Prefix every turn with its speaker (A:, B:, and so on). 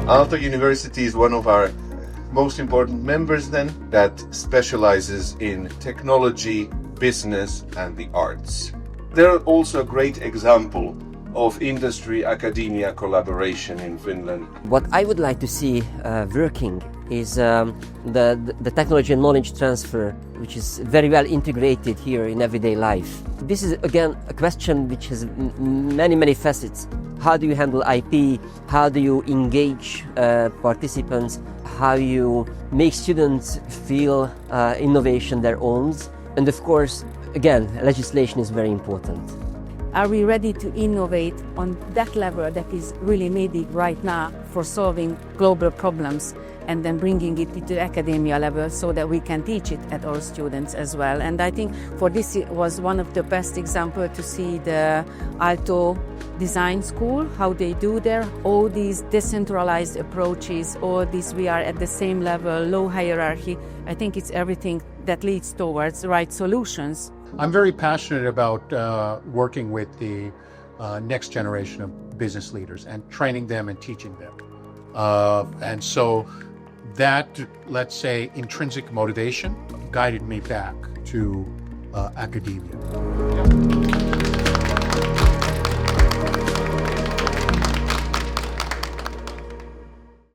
A: Aalto University is one of our most important members then that specializes in technology, business and the arts. They're also a great example of industry-academia collaboration in Finland.
B: What I would like to see working is the technology and knowledge transfer, which is very well integrated here in everyday life. This is again a question which has many facets. How do you handle IP? How do you engage participants? How you make students feel innovation their own? And of course, again, legislation is very important.
C: Are we ready to innovate on that level that is really needed right now for solving global problems and then bringing it into academia level so that we can teach it at our students as well? And I think for this it was one of the best examples to see the Aalto Design School, how they do there, all these decentralized approaches, all this we are at the same level, low hierarchy. I think it's everything that leads towards the right solutions.
D: I'm very passionate about working with the next generation of business leaders and training them and teaching them. And so that, let's say, intrinsic motivation guided me back to academia.